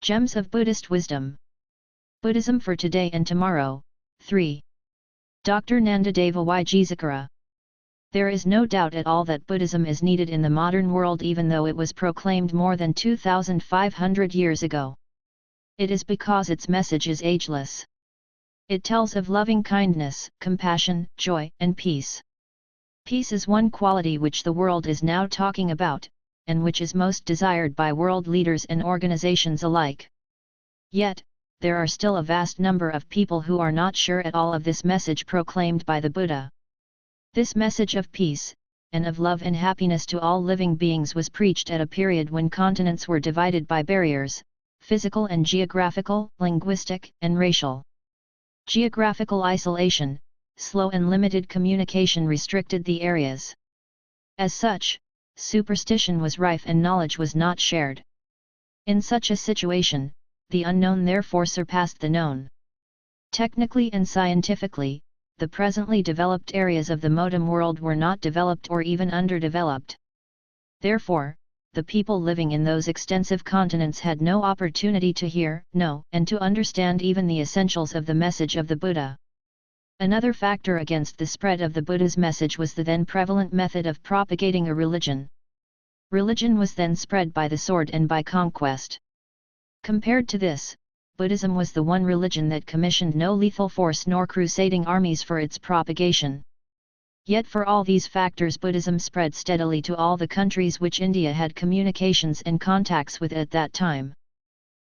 Gems of Buddhist Wisdom. Buddhism for Today and Tomorrow. 3. Dr. Nandadeva Wijesekera. There is no doubt at all that Buddhism is needed in the modern world, even though it was proclaimed more than 2,500 years ago. It is because its message is ageless. It tells of loving kindness, compassion, joy, and peace. Peace is one quality which the world is now talking about, and which is most desired by world leaders and organizations alike. Yet, there are still a vast number of people who are not sure at all of this message proclaimed by the Buddha. This message of peace, and of love and happiness to all living beings was preached at a period when continents were divided by barriers, physical and geographical, linguistic and racial. Geographical isolation, slow and limited communication restricted the areas. As such, superstition was rife and knowledge was not shared. In such a situation, the unknown therefore surpassed the known. Technically and scientifically, the presently developed areas of the modern world were not developed or even underdeveloped. Therefore, the people living in those extensive continents had no opportunity to hear, know, and to understand even the essentials of the message of the Buddha. Another factor against the spread of the Buddha's message was the then prevalent method of propagating a religion. Religion was then spread by the sword and by conquest. Compared to this, Buddhism was the one religion that commissioned no lethal force nor crusading armies for its propagation. Yet for all these factors, Buddhism spread steadily to all the countries which India had communications and contacts with at that time.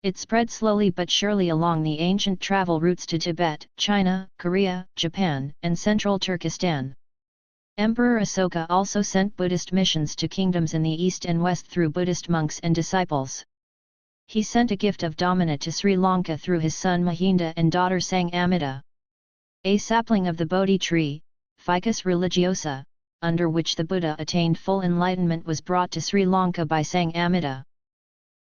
It spread slowly but surely along the ancient travel routes to Tibet, China, Korea, Japan, and central Turkestan. Emperor Asoka also sent Buddhist missions to kingdoms in the east and west through Buddhist monks and disciples. He sent a gift of Dhamana to Sri Lanka through his son Mahinda and daughter Sang Amida. A sapling of the Bodhi tree, Ficus religiosa, under which the Buddha attained full enlightenment, was brought to Sri Lanka by Sang Amida.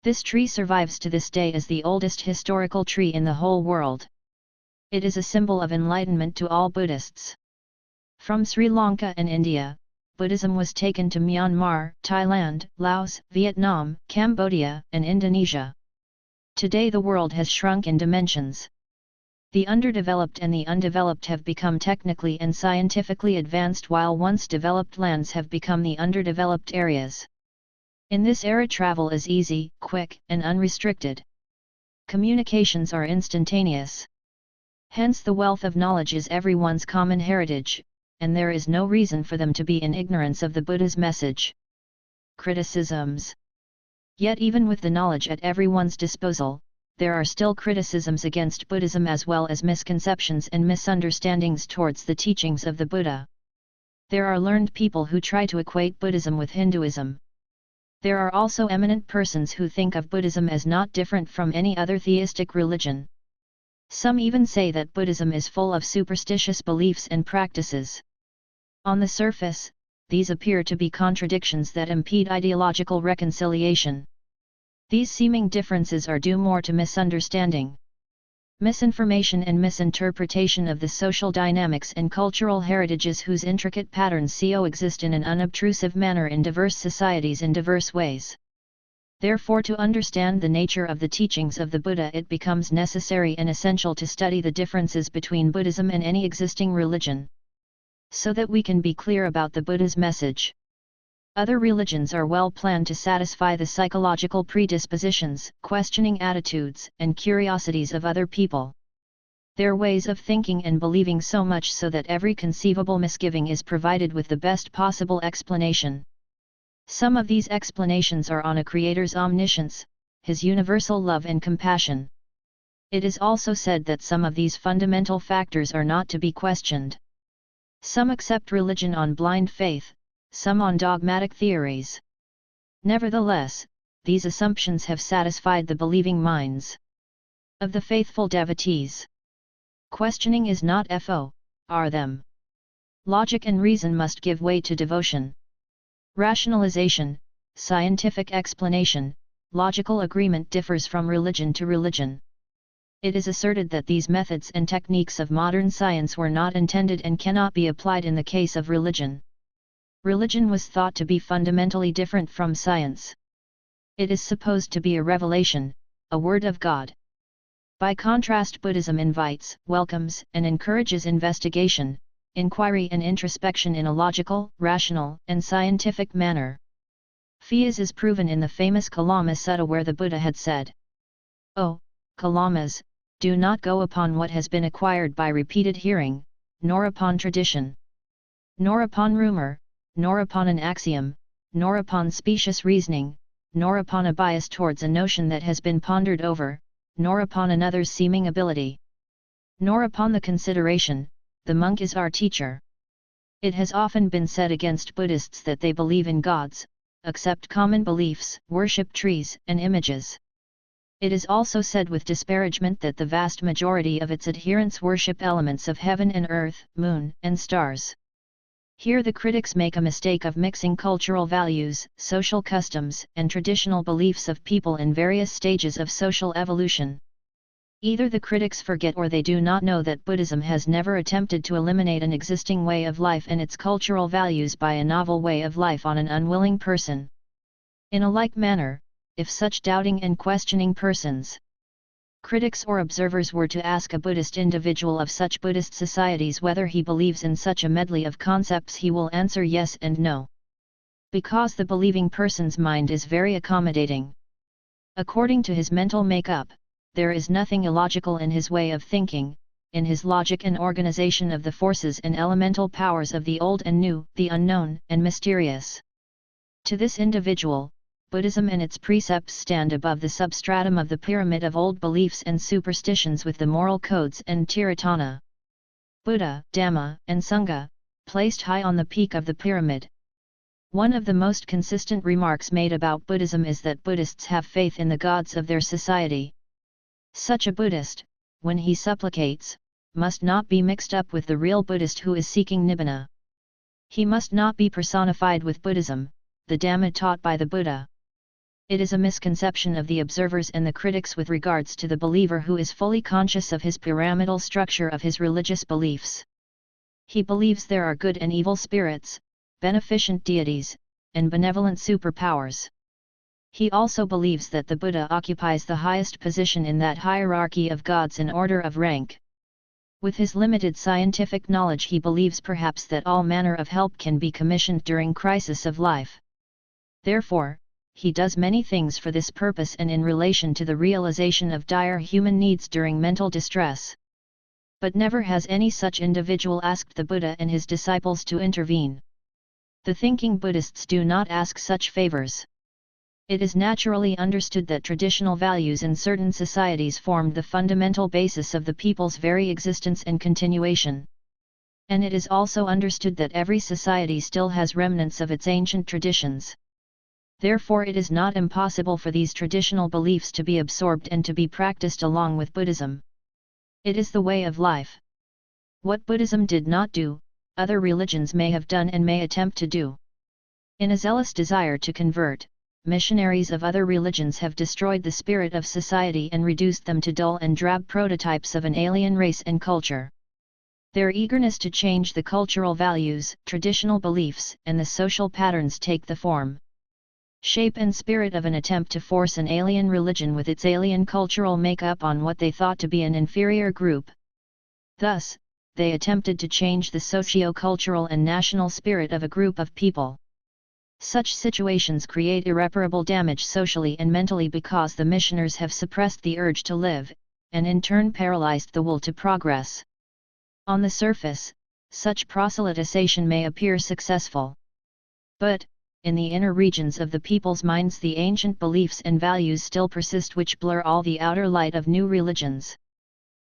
This tree survives to this day as the oldest historical tree in the whole world. It is a symbol of enlightenment to all Buddhists. From Sri Lanka and India, Buddhism was taken to Myanmar, Thailand, Laos, Vietnam, Cambodia, and Indonesia. Today the world has shrunk in dimensions. The underdeveloped and the undeveloped have become technically and scientifically advanced, while once developed lands have become the underdeveloped areas. In this era, travel is easy, quick, and unrestricted. Communications are instantaneous. Hence the wealth of knowledge is everyone's common heritage, and there is no reason for them to be in ignorance of the Buddha's message. Criticisms. Yet even with the knowledge at everyone's disposal, there are still criticisms against Buddhism, as well as misconceptions and misunderstandings towards the teachings of the Buddha. There are learned people who try to equate Buddhism with Hinduism. There are also eminent persons who think of Buddhism as not different from any other theistic religion. Some even say that Buddhism is full of superstitious beliefs and practices. On the surface, these appear to be contradictions that impede ideological reconciliation. These seeming differences are due more to misunderstanding, misinformation and misinterpretation of the social dynamics and cultural heritages whose intricate patterns coexist in an unobtrusive manner in diverse societies in diverse ways. Therefore, to understand the nature of the teachings of the Buddha, it becomes necessary and essential to study the differences between Buddhism and any existing religion, so that we can be clear about the Buddha's message. Other religions are well planned to satisfy the psychological predispositions, questioning attitudes, and curiosities of other people. Their ways of thinking and believing so much so that every conceivable misgiving is provided with the best possible explanation. Some of these explanations are on a Creator's omniscience, His universal love and compassion. It is also said that some of these fundamental factors are not to be questioned. Some accept religion on blind faith, some on dogmatic theories. Nevertheless, these assumptions have satisfied the believing minds of the faithful devotees. Questioning is not for them. Logic and reason must give way to devotion. Rationalization, scientific explanation, logical agreement differs from religion to religion. It is asserted that these methods and techniques of modern science were not intended and cannot be applied in the case of religion. Religion was thought to be fundamentally different from science. It is supposed to be a revelation, a word of God. By contrast, Buddhism invites, welcomes, and encourages investigation, inquiry and introspection in a logical, rational, and scientific manner. Fias is proven in the famous Kalama Sutta, where the Buddha had said, "O Kalamas, do not go upon what has been acquired by repeated hearing, nor upon tradition, nor upon rumor, nor upon an axiom, nor upon specious reasoning, nor upon a bias towards a notion that has been pondered over, nor upon another's seeming ability, nor upon the consideration, the monk is our teacher." It has often been said against Buddhists that they believe in gods, accept common beliefs, worship trees and images. It is also said with disparagement that the vast majority of its adherents worship elements of heaven and earth, moon and stars. Here the critics make a mistake of mixing cultural values, social customs, and traditional beliefs of people in various stages of social evolution. Either the critics forget or they do not know that Buddhism has never attempted to eliminate an existing way of life and its cultural values by a novel way of life on an unwilling person. In a like manner, if such doubting and questioning persons, critics or observers, were to ask a Buddhist individual of such Buddhist societies whether he believes in such a medley of concepts, he will answer yes and no. Because the believing person's mind is very accommodating. According to his mental makeup, there is nothing illogical in his way of thinking, in his logic and organization of the forces and elemental powers of the old and new, the unknown and mysterious. To this individual, Buddhism and its precepts stand above the substratum of the pyramid of old beliefs and superstitions with the moral codes and Tiratana. Buddha, Dhamma, and Sangha, placed high on the peak of the pyramid. One of the most consistent remarks made about Buddhism is that Buddhists have faith in the gods of their society. Such a Buddhist, when he supplicates, must not be mixed up with the real Buddhist who is seeking Nibbana. He must not be personified with Buddhism, the Dhamma taught by the Buddha. It is a misconception of the observers and the critics with regards to the believer who is fully conscious of his pyramidal structure of his religious beliefs. He believes there are good and evil spirits, beneficent deities, and benevolent superpowers. He also believes that the Buddha occupies the highest position in that hierarchy of gods in order of rank. With his limited scientific knowledge, he believes perhaps that all manner of help can be commissioned during crisis of life. Therefore, he does many things for this purpose and in relation to the realization of dire human needs during mental distress. But never has any such individual asked the Buddha and his disciples to intervene. The thinking Buddhists do not ask such favors. It is naturally understood that traditional values in certain societies formed the fundamental basis of the people's very existence and continuation. And it is also understood that every society still has remnants of its ancient traditions. Therefore it is not impossible for these traditional beliefs to be absorbed and to be practiced along with Buddhism. It is the way of life. What Buddhism did not do, other religions may have done and may attempt to do. In a zealous desire to convert, missionaries of other religions have destroyed the spirit of society and reduced them to dull and drab prototypes of an alien race and culture. Their eagerness to change the cultural values, traditional beliefs, and the social patterns take the form, shape and spirit of an attempt to force an alien religion with its alien cultural makeup on what they thought to be an inferior group. Thus, they attempted to change the socio-cultural and national spirit of a group of people. Such situations create irreparable damage socially and mentally because the missioners have suppressed the urge to live, and in turn paralyzed the will to progress. On the surface, such proselytization may appear successful. But, in the inner regions of the people's minds, the ancient beliefs and values still persist which blur all the outer light of new religions.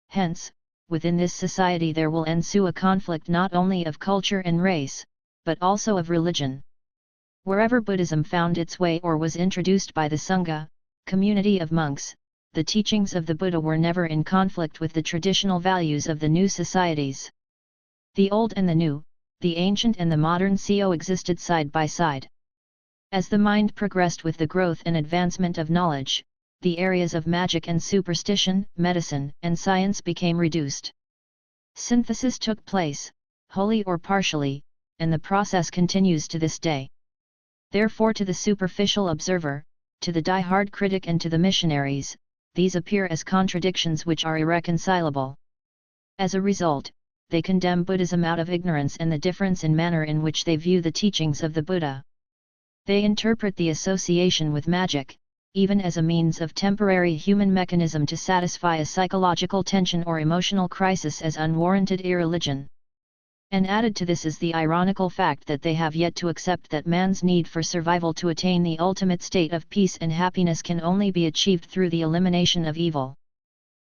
Hence, within this society there will ensue a conflict not only of culture and race, but also of religion. Wherever Buddhism found its way or was introduced by the Sangha, community of monks, the teachings of the Buddha were never in conflict with the traditional values of the new societies. The old and the new, the ancient and the modern coexisted side by side. As the mind progressed with the growth and advancement of knowledge, the areas of magic and superstition, medicine and science became reduced. Synthesis took place, wholly or partially, and the process continues to this day. Therefore, to the superficial observer, to the die-hard critic and to the missionaries, these appear as contradictions which are irreconcilable. As a result, they condemn Buddhism out of ignorance and the difference in manner in which they view the teachings of the Buddha. They interpret the association with magic, even as a means of temporary human mechanism to satisfy a psychological tension or emotional crisis, as unwarranted irreligion. And added to this is the ironical fact that they have yet to accept that man's need for survival to attain the ultimate state of peace and happiness can only be achieved through the elimination of evil.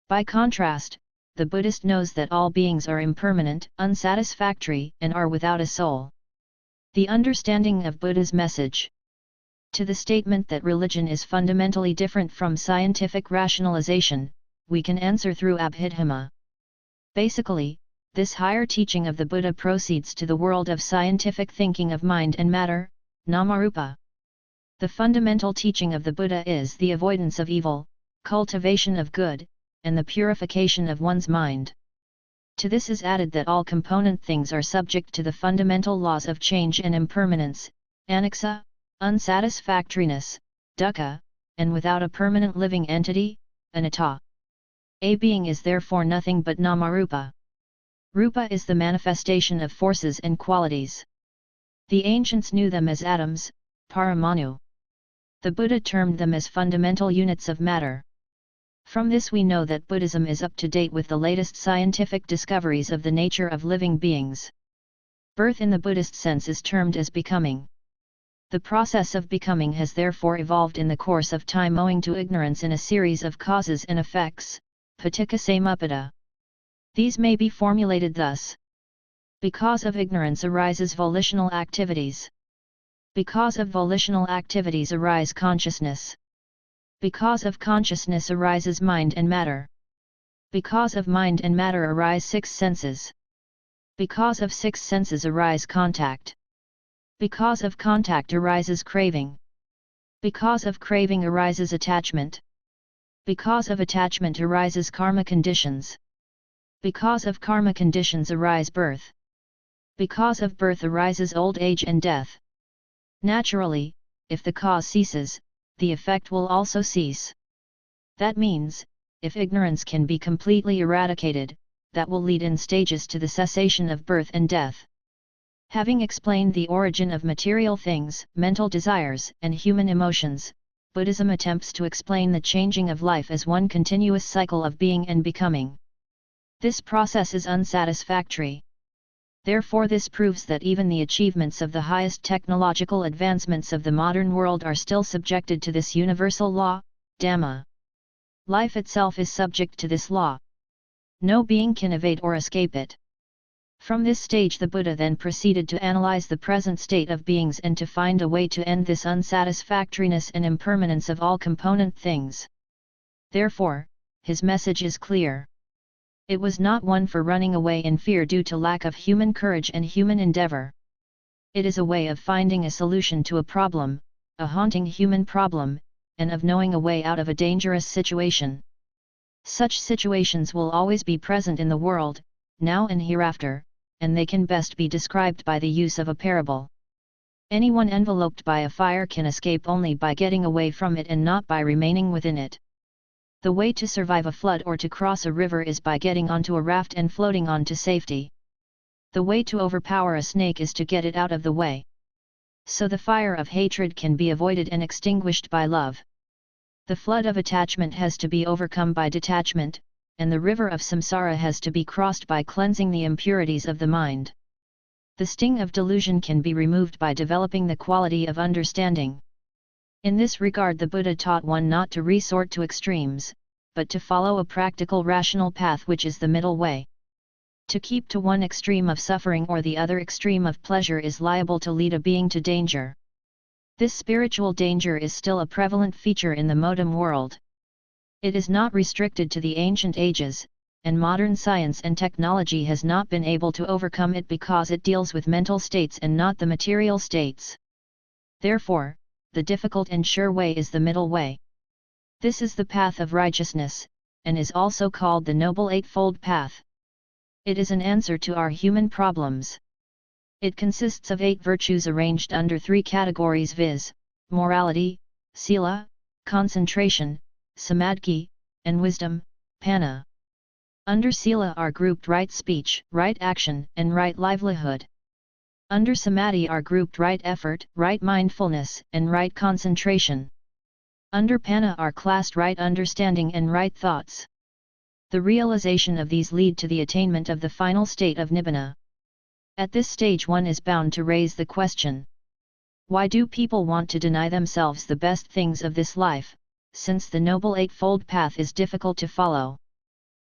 By contrast, the Buddhist knows that all beings are impermanent, unsatisfactory, and are without a soul. The understanding of Buddha's message. To the statement that religion is fundamentally different from scientific rationalization, we can answer through Abhidhamma. Basically, this higher teaching of the Buddha proceeds to the world of scientific thinking of mind and matter, Namarupa. The fundamental teaching of the Buddha is the avoidance of evil, cultivation of good, and the purification of one's mind. To this is added that all component things are subject to the fundamental laws of change and impermanence, anicca, unsatisfactoriness, dukkha, and without a permanent living entity, anatta. A being is therefore nothing but Namarupa. Rupa is the manifestation of forces and qualities. The ancients knew them as atoms, paramanu. The Buddha termed them as fundamental units of matter. From this we know that Buddhism is up to date with the latest scientific discoveries of the nature of living beings. Birth in the Buddhist sense is termed as becoming. The process of becoming has therefore evolved in the course of time owing to ignorance in a series of causes and effects, paticca samuppada. These may be formulated thus. Because of ignorance arises volitional activities. Because of volitional activities arise consciousness. Because of consciousness arises mind and matter. Because of mind and matter arise six senses. Because of six senses arise contact. Because of contact arises craving. Because of craving arises attachment. Because of attachment arises karma conditions. Because of karma conditions arise birth. Because of birth arises old age and death. Naturally, if the cause ceases, the effect will also cease. That means, if ignorance can be completely eradicated, that will lead in stages to the cessation of birth and death. Having explained the origin of material things, mental desires, and human emotions, Buddhism attempts to explain the changing of life as one continuous cycle of being and becoming. This process is unsatisfactory. Therefore, this proves that even the achievements of the highest technological advancements of the modern world are still subjected to this universal law, Dhamma. Life itself is subject to this law. No being can evade or escape it. From this stage the Buddha then proceeded to analyze the present state of beings and to find a way to end this unsatisfactoriness and impermanence of all component things. Therefore, his message is clear. It was not one for running away in fear due to lack of human courage and human endeavor. It is a way of finding a solution to a problem, a haunting human problem, and of knowing a way out of a dangerous situation. Such situations will always be present in the world, now and hereafter, and they can best be described by the use of a parable. Anyone enveloped by a fire can escape only by getting away from it and not by remaining within it. The way to survive a flood or to cross a river is by getting onto a raft and floating on to safety. The way to overpower a snake is to get it out of the way. So the fire of hatred can be avoided and extinguished by love. The flood of attachment has to be overcome by detachment, and the river of samsara has to be crossed by cleansing the impurities of the mind. The sting of delusion can be removed by developing the quality of understanding. In this regard the Buddha taught one not to resort to extremes, but to follow a practical rational path which is the middle way. To keep to one extreme of suffering or the other extreme of pleasure is liable to lead a being to danger. This spiritual danger is still a prevalent feature in the modern world. It is not restricted to the ancient ages, and modern science and technology has not been able to overcome it because it deals with mental states and not the material states. Therefore, the difficult and sure way is the middle way. This is the path of righteousness, and is also called the Noble Eightfold Path. It is an answer to our human problems. It consists of 8 virtues arranged under 3 categories, viz., morality, sila, concentration, samadhi, and wisdom, Panna. Under Sila are grouped right speech, right action, and right livelihood. Under Samadhi are grouped right effort, right mindfulness, and right concentration. Under Panna are classed right understanding and right thoughts. The realization of these lead to the attainment of the final state of Nibbana. At this stage one is bound to raise the question: why do people want to deny themselves the best things of this life, since the Noble Eightfold Path is difficult to follow?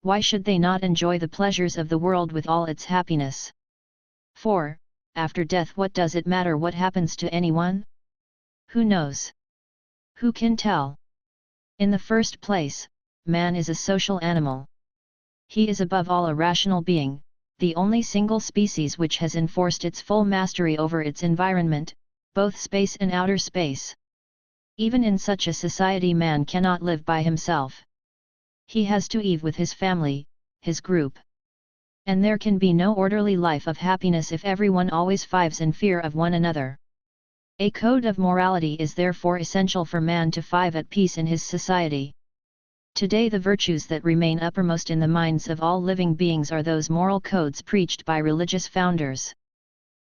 Why should they not enjoy the pleasures of the world with all its happiness? For, after death, what does it matter what happens to anyone? Who knows? Who can tell? In the first place, man is a social animal. He is above all a rational being, the only single species which has enforced its full mastery over its environment, both space and outer space. Even in such a society man cannot live by himself. He has to live with his family, his group. And there can be no orderly life of happiness if everyone always fives in fear of one another. A code of morality is therefore essential for man to five at peace in his society. Today the virtues that remain uppermost in the minds of all living beings are those moral codes preached by religious founders.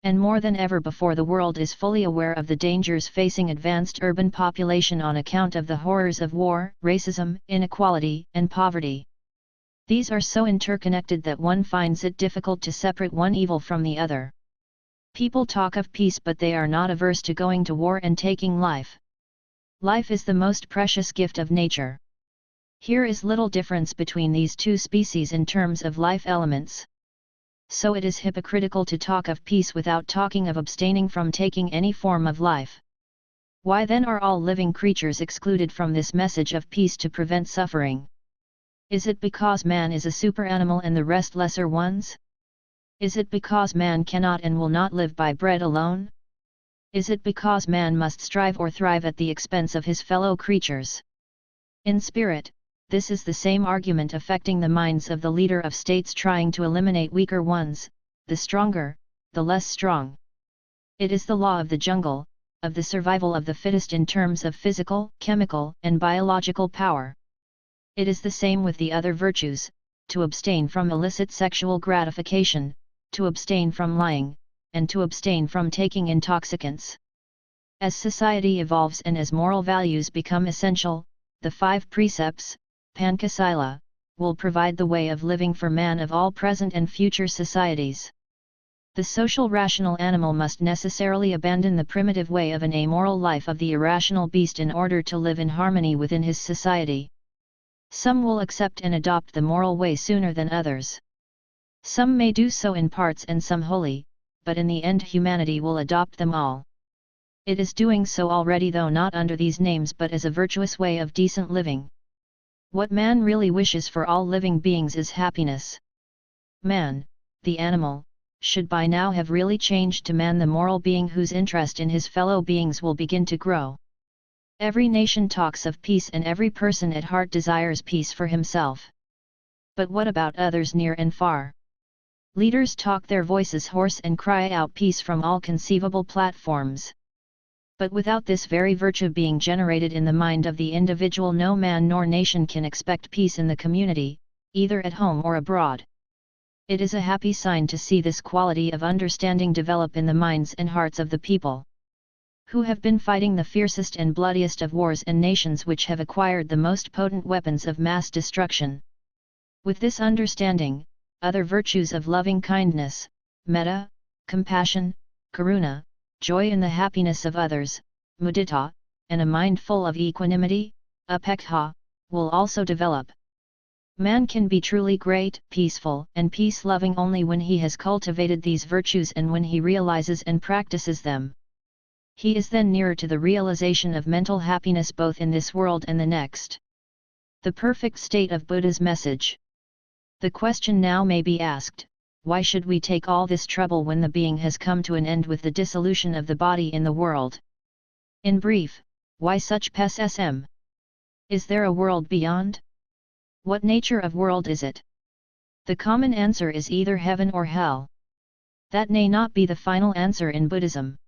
And more than ever before, the world is fully aware of the dangers facing advanced urban population on account of the horrors of war, racism, inequality, and poverty. These are so interconnected that one finds it difficult to separate one evil from the other. People talk of peace, but they are not averse to going to war and taking life. Life is the most precious gift of nature. Here is little difference between these two species in terms of life elements. So it is hypocritical to talk of peace without talking of abstaining from taking any form of life. Why then are all living creatures excluded from this message of peace to prevent suffering? Is it because man is a superanimal and the rest lesser ones? Is it because man cannot and will not live by bread alone? Is it because man must strive or thrive at the expense of his fellow creatures? In spirit, this is the same argument affecting the minds of the leader of states trying to eliminate weaker ones, the stronger, the less strong. It is the law of the jungle, of the survival of the fittest in terms of physical, chemical, and biological power. It is the same with the other virtues: to abstain from illicit sexual gratification, to abstain from lying, and to abstain from taking intoxicants. As society evolves and as moral values become essential, the 5 precepts, Pancasila, will provide the way of living for man of all present and future societies. The social rational animal must necessarily abandon the primitive way of an amoral life of the irrational beast in order to live in harmony within his society. Some will accept and adopt the moral way sooner than others. Some may do so in parts and some wholly, but in the end humanity will adopt them all. It is doing so already, though not under these names but as a virtuous way of decent living. What man really wishes for all living beings is happiness. Man, the animal, should by now have really changed to man, the moral being whose interest in his fellow beings will begin to grow. Every nation talks of peace and every person at heart desires peace for himself. But what about others near and far? Leaders talk their voices hoarse and cry out peace from all conceivable platforms. But without this very virtue being generated in the mind of the individual, no man nor nation can expect peace in the community, either at home or abroad. It is a happy sign to see this quality of understanding develop in the minds and hearts of the people, who have been fighting the fiercest and bloodiest of wars, and nations which have acquired the most potent weapons of mass destruction. With this understanding, other virtues of loving kindness, metta, compassion, karuna, joy in the happiness of others, mudita, and a mind full of equanimity, upekkha, will also develop. Man can be truly great, peaceful, and peace-loving only when he has cultivated these virtues and when he realizes and practices them. He is then nearer to the realization of mental happiness both in this world and the next. The perfect state of Buddha's message. The question now may be asked: why should we take all this trouble when the being has come to an end with the dissolution of the body in the world? In brief, why such pessimism? Is there a world beyond? What nature of world is it? The common answer is either heaven or hell. That may not be the final answer in Buddhism.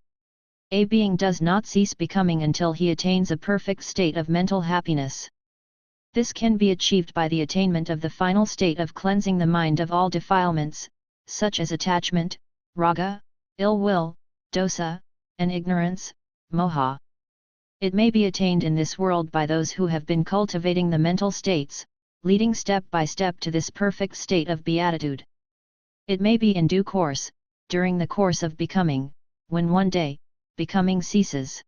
A being does not cease becoming until he attains a perfect state of mental happiness. This can be achieved by the attainment of the final state of cleansing the mind of all defilements, such as attachment, raga, ill will, dosa, and ignorance, moha. It may be attained in this world by those who have been cultivating the mental states, leading step by step to this perfect state of beatitude. It may be in due course, during the course of becoming, when one day, becoming ceases.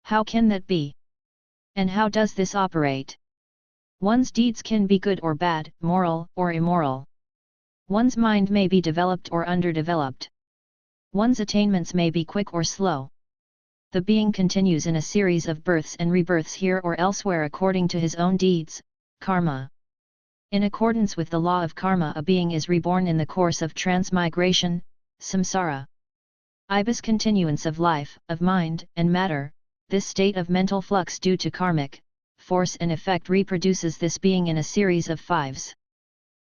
How can that be? And how does this operate? One's deeds can be good or bad, moral or immoral. One's mind may be developed or underdeveloped. One's attainments may be quick or slow. The being continues in a series of births and rebirths here or elsewhere according to his own deeds, karma. In accordance with the law of karma, a being is reborn in the course of transmigration, samsara. Ibis continuance of life, of mind and matter, this state of mental flux due to karmic force and effect reproduces this being in a series of fives.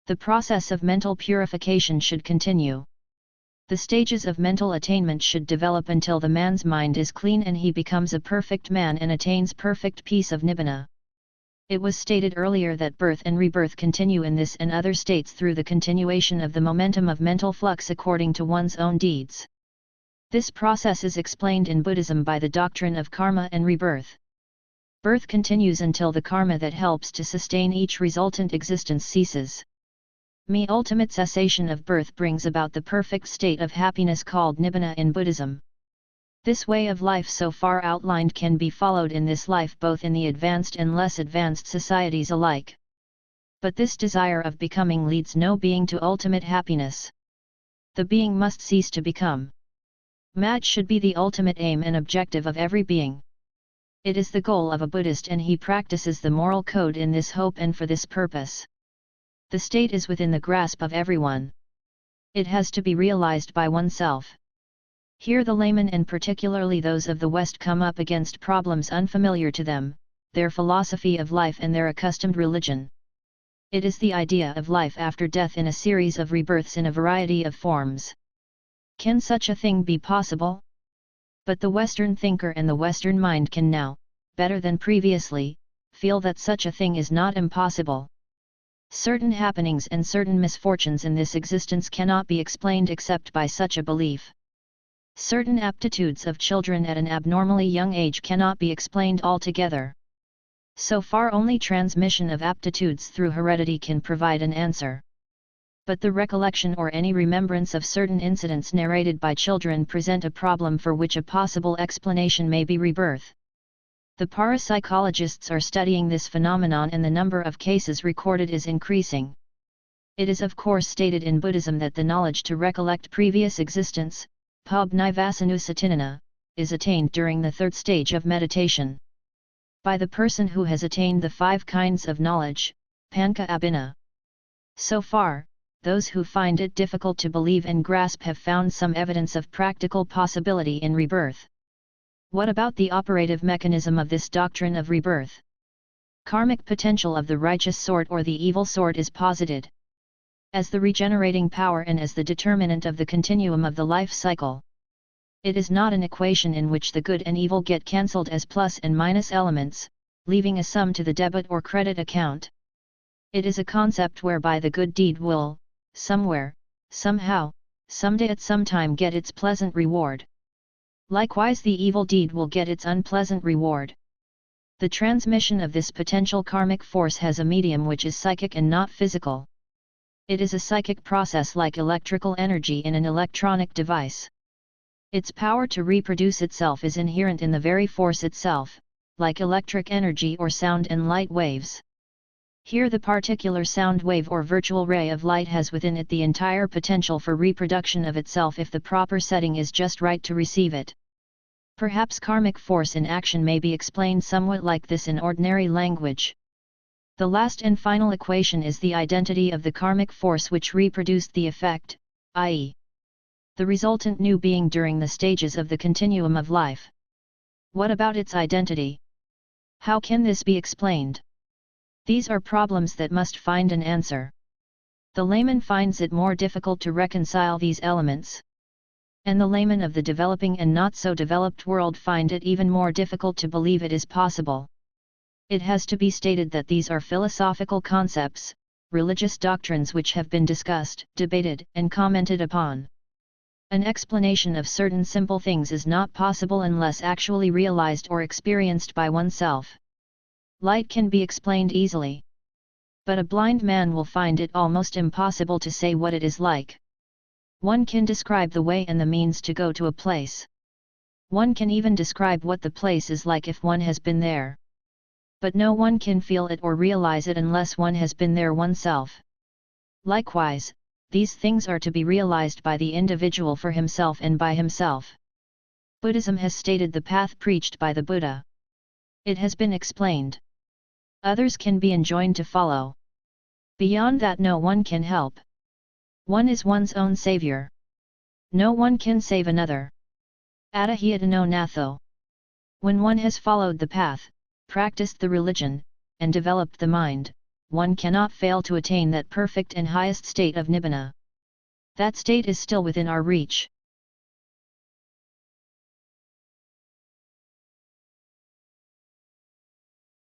The process of mental purification should continue. The stages of mental attainment should develop until the man's mind is clean and he becomes a perfect man and attains perfect peace of nibbana. It was stated earlier that birth and rebirth continue in this and other states through the continuation of the momentum of mental flux according to one's own deeds. This process is explained in Buddhism by the doctrine of karma and rebirth. Birth continues until the karma that helps to sustain each resultant existence ceases. The ultimate cessation of birth brings about the perfect state of happiness called nibbana in Buddhism. This way of life so far outlined can be followed in this life both in the advanced and less advanced societies alike. But this desire of becoming leads no being to ultimate happiness. The being must cease to become. Mat should be the ultimate aim and objective of every being. It is the goal of a Buddhist and he practices the moral code in this hope and for this purpose. The state is within the grasp of everyone. It has to be realized by oneself. Here the laymen and particularly those of the West come up against problems unfamiliar to them, their philosophy of life and their accustomed religion. It is the idea of life after death in a series of rebirths in a variety of forms. Can such a thing be possible? But the Western thinker and the Western mind can now, better than previously, feel that such a thing is not impossible. Certain happenings and certain misfortunes in this existence cannot be explained except by such a belief. Certain aptitudes of children at an abnormally young age cannot be explained altogether. So far only transmission of aptitudes through heredity can provide an answer. But the recollection or any remembrance of certain incidents narrated by children present a problem for which a possible explanation may be rebirth. The parapsychologists are studying this phenomenon and the number of cases recorded is increasing. It is of course stated in Buddhism that the knowledge to recollect previous existence, pabnivasanusatinana, is attained during the third stage of meditation. By the person who has attained the 5 kinds of knowledge, panca abhina. So far, those who find it difficult to believe and grasp have found some evidence of practical possibility in rebirth. What about the operative mechanism of this doctrine of rebirth? Karmic potential of the righteous sort or the evil sort is posited as the regenerating power and as the determinant of the continuum of the life cycle. It is not an equation in which the good and evil get cancelled as plus and minus elements, leaving a sum to the debit or credit account. It is a concept whereby the good deed will, somewhere, somehow, someday at some time get its pleasant reward. Likewise the evil deed will get its unpleasant reward. The transmission of this potential karmic force has a medium which is psychic and not physical. It is a psychic process like electrical energy in an electronic device. Its power to reproduce itself is inherent in the very force itself, like electric energy or sound and light waves. Here the particular sound wave or virtual ray of light has within it the entire potential for reproduction of itself if the proper setting is just right to receive it. Perhaps karmic force in action may be explained somewhat like this in ordinary language. The last and final equation is the identity of the karmic force which reproduced the effect, i.e., the resultant new being during the stages of the continuum of life. What about its identity? How can this be explained? These are problems that must find an answer. The layman finds it more difficult to reconcile these elements. And the laymen of the developing and not so developed world find it even more difficult to believe it is possible. It has to be stated that these are philosophical concepts, religious doctrines which have been discussed, debated, and commented upon. An explanation of certain simple things is not possible unless actually realized or experienced by oneself. Light can be explained easily, but a blind man will find it almost impossible to say what it is like. One can describe the way and the means to go to a place. One can even describe what the place is like if one has been there. But no one can feel it or realize it unless one has been there oneself. Likewise, these things are to be realized by the individual for himself and by himself. Buddhism has stated the path preached by the Buddha. It has been explained. Others can be enjoined to follow. Beyond that no one can help. One is one's own savior. No one can save another. Adahiyatano natho. When one has followed the path, practiced the religion, and developed the mind, one cannot fail to attain that perfect and highest state of nibbana. That state is still within our reach.